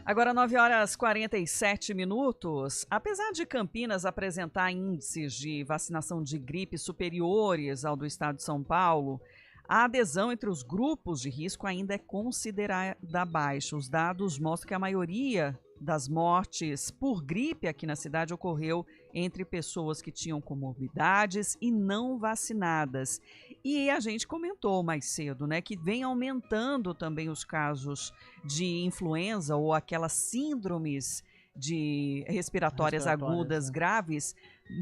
Agora, 9h47. Apesar de Campinas apresentar índices de vacinação de gripe superiores ao do estado de São Paulo, a adesão entre os grupos de risco ainda é considerada baixa. Os dados mostram que a maioria das mortes por gripe aqui na cidade ocorreu entre pessoas que tinham comorbidades e não vacinadas. E a gente comentou mais cedo, né, que vem aumentando também os casos de influenza ou aquelas síndromes de respiratórias agudas, né? Graves,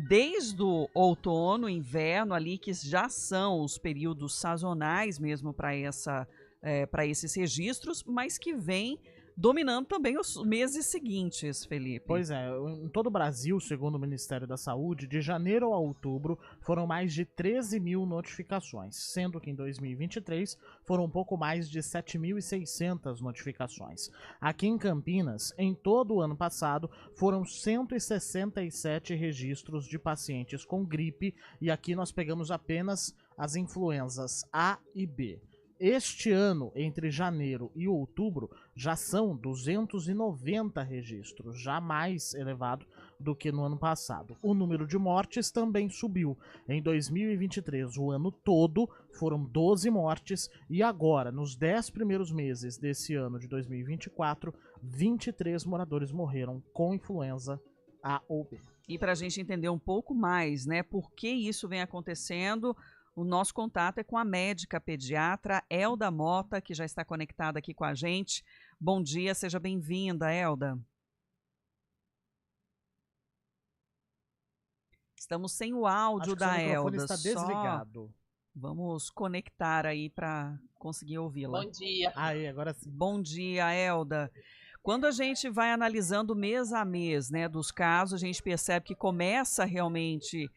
desde o outono, inverno ali, que já são os períodos sazonais mesmo para esses registros, mas que vem dominando também os meses seguintes, Felipe. Pois é, em todo o Brasil, segundo o Ministério da Saúde, de janeiro a outubro foram mais de 13 mil notificações, sendo que em 2023 foram um pouco mais de 7.600 notificações. Aqui em Campinas, em todo o ano passado, foram 167 registros de pacientes com gripe, e aqui nós pegamos apenas as influenzas A e B. Este ano, entre janeiro e outubro, já são 290 registros, já mais elevado do que no ano passado. O número de mortes também subiu. Em 2023, o ano todo, foram 12 mortes e agora, nos 10 primeiros meses desse ano de 2024, 23 moradores morreram com influenza A ou B. E para a gente entender um pouco mais, né, por que isso vem acontecendo, o nosso contato é com a médica pediatra Elda Mota, que já está conectada aqui com a gente. Bom dia, seja bem-vinda, Elda. Estamos sem o áudio da Elda. O microfone está desligado. Vamos conectar aí para conseguir ouvi-la. Bom dia. Aí, agora sim. Bom dia, Elda. Quando a gente vai analisando mês a mês, né, dos casos, a gente percebe que começa realmente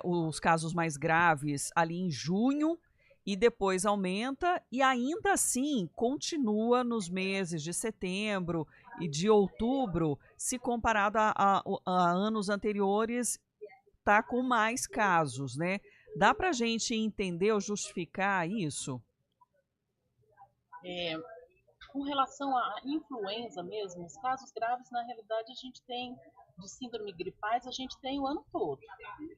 os casos mais graves ali em junho e depois aumenta e ainda assim continua nos meses de setembro e de outubro, se comparado a anos anteriores, está com mais casos, né? Dá para a gente entender ou justificar isso? Com relação à influenza mesmo, os casos graves, na realidade, a gente tem de síndrome gripais, a gente tem o ano todo,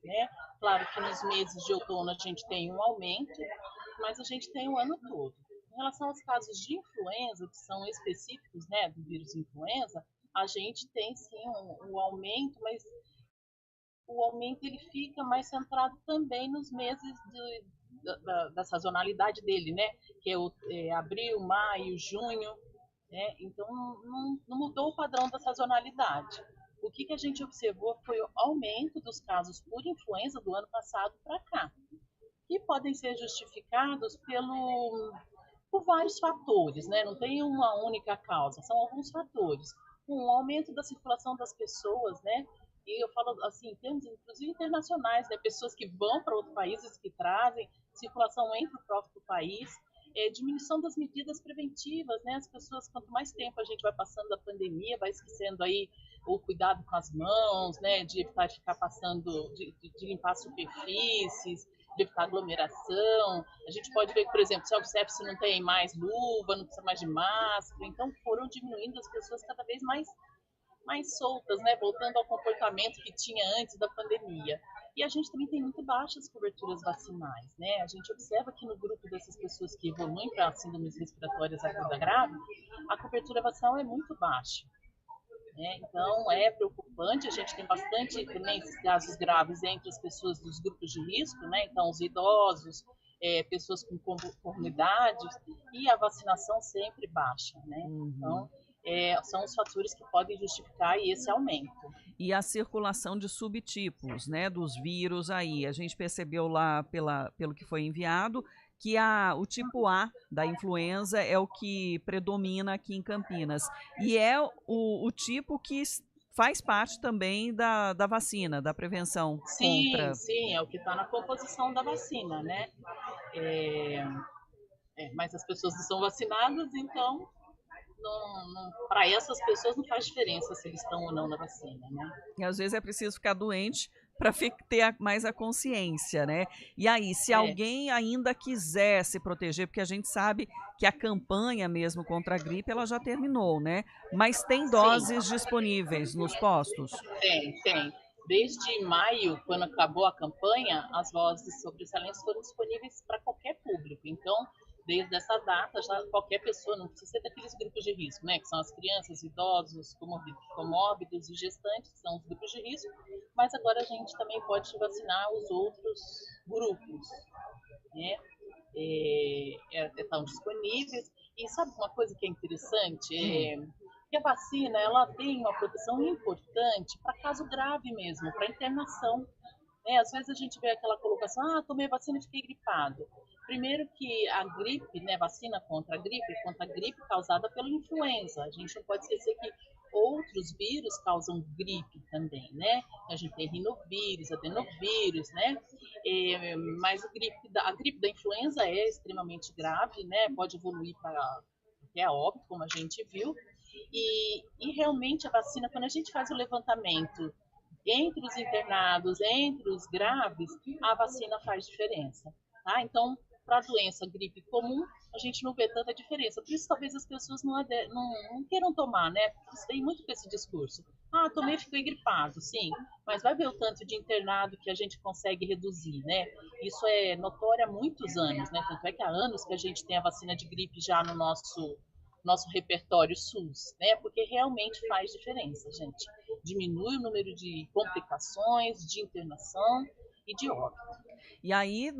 né? Claro que nos meses de outono a gente tem um aumento, mas a gente tem o ano todo. Em relação aos casos de influenza, que são específicos, né, do vírus influenza, a gente tem sim um aumento, mas o aumento ele fica mais centrado também nos meses da sazonalidade dele, né? Que é abril, maio, junho, né? Então não mudou o padrão da sazonalidade. O que a gente observou foi o aumento dos casos por influenza do ano passado para cá, que podem ser justificados por vários fatores, né? Não tem uma única causa, são alguns fatores. Um aumento da circulação das pessoas, né? E eu falo assim, em termos inclusive internacionais, né? Pessoas que vão para outros países, que trazem circulação entre o próprio país, diminuição das medidas preventivas, né? As pessoas, quanto mais tempo a gente vai passando da pandemia, vai esquecendo aí o cuidado com as mãos, né? De evitar de ficar passando, de limpar superfícies, de evitar aglomeração. A gente pode ver que, por exemplo, self-service não tem mais luva, não precisa mais de máscara, então foram diminuindo as pessoas cada vez mais soltas, né? Voltando ao comportamento que tinha antes da pandemia. E a gente também tem muito baixas coberturas vacinais, né? A gente observa que no grupo dessas pessoas que evoluem para síndromes respiratórias aguda grave, a cobertura vacinal é muito baixa. Né? Então, é preocupante, a gente tem bastante também esses casos graves entre as pessoas dos grupos de risco, né? Então, os idosos, pessoas com comorbidades, e a vacinação sempre baixa, né? Então, são os fatores que podem justificar esse aumento. E a circulação de subtipos, né, dos vírus aí. A gente percebeu lá pelo que foi enviado que o tipo A da influenza é o que predomina aqui em Campinas. E é o tipo que faz parte também da vacina, da prevenção contra. Sim, é o que está na composição da vacina, né? Mas as pessoas não são vacinadas, então para essas pessoas não faz diferença se eles estão ou não na vacina, né? E às vezes é preciso ficar doente para ter mais a consciência, né? E aí, se alguém ainda quiser se proteger, porque a gente sabe que a campanha mesmo contra a gripe, ela já terminou, né? Mas tem doses disponíveis nos postos? Tem. Desde maio, quando acabou a campanha, as doses sobressalentes foram disponíveis para qualquer público. Então, desde essa data, já qualquer pessoa, não precisa ser daqueles grupos de risco, né? Que são as crianças, idosos, comórbidos e gestantes, que são os grupos de risco. Mas agora a gente também pode vacinar os outros grupos, né? Estão disponíveis. E sabe uma coisa que é interessante? Que a vacina ela tem uma proteção importante para caso grave mesmo, para internação. Às vezes a gente vê aquela colocação, tomei vacina e fiquei gripado. Primeiro que a gripe, né, vacina contra a gripe causada pela influenza. A gente não pode esquecer que outros vírus causam gripe também, né? A gente tem rinovírus, adenovírus, né? Mas a gripe da influenza é extremamente grave, né? Pode evoluir para até a óbito, como a gente viu. E realmente a vacina, quando a gente faz o levantamento entre os internados, entre os graves, a vacina faz diferença. Tá? Então, para a doença gripe comum, a gente não vê tanta diferença. Por isso, talvez as pessoas não queiram tomar, né? Porque tem muito com esse discurso. Tomei e fiquei gripado, sim. Mas vai ver o tanto de internado que a gente consegue reduzir, né? Isso é notório há muitos anos, né? Tanto é que há anos que a gente tem a vacina de gripe já no nosso repertório SUS, né? Porque realmente faz diferença, gente. Diminui o número de complicações, de internação e de óbito. E aí,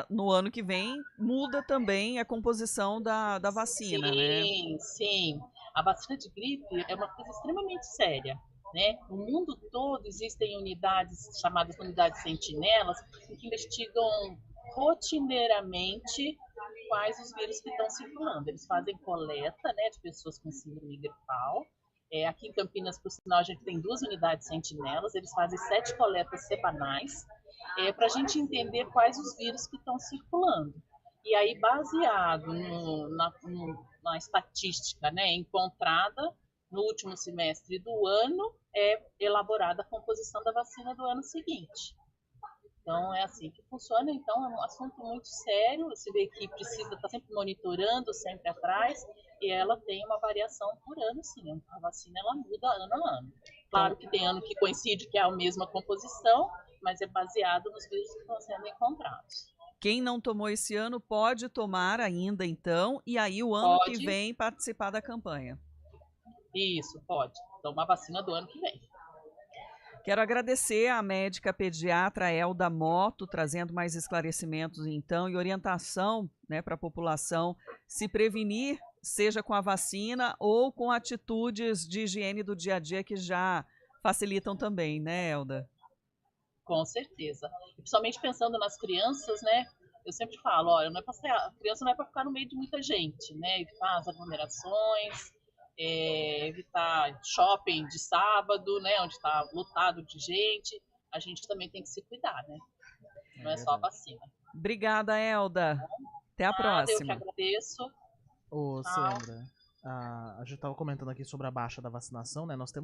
no ano que vem, muda também a composição da vacina, né? Sim. A vacina de gripe é uma coisa extremamente séria, né? No mundo todo existem unidades chamadas unidades sentinelas que investigam rotineiramente quais os vírus que estão circulando. Eles fazem coleta, né, de pessoas com síndrome gripal. Aqui em Campinas, por sinal, a gente tem 2 unidades sentinelas. Eles fazem 7 coletas semanais para a gente entender quais os vírus que estão circulando. E aí, baseado na estatística, né, encontrada no último semestre do ano, é elaborada a composição da vacina do ano seguinte. Então, é assim que funciona. Então, é um assunto muito sério. Você vê que precisa estar sempre monitorando, sempre atrás, e ela tem uma variação por ano, sim. A vacina, ela muda ano a ano. Claro que tem ano que coincide que é a mesma composição, mas é baseado nos vírus que estão sendo encontrados. Quem não tomou esse ano pode tomar ainda, então, e aí o ano que vem participar da campanha. Isso, pode. Tomar vacina do ano que vem. Quero agradecer à médica pediatra Elda Motto, trazendo mais esclarecimentos, então, e orientação, né, para a população se prevenir, seja com a vacina ou com atitudes de higiene do dia a dia que já facilitam também, né, Elda? Com certeza. E principalmente pensando nas crianças, né? Eu sempre falo, olha, a criança não é para ficar no meio de muita gente, né? Evitar as aglomerações, evitar shopping de sábado, né, onde está lotado de gente. A gente também tem que se cuidar, né? Não é só a vacina. Obrigada, Elda. Até a próxima. Eu que agradeço. Ô, Sandra, a gente estava comentando aqui sobre a baixa da vacinação, né? Nós temos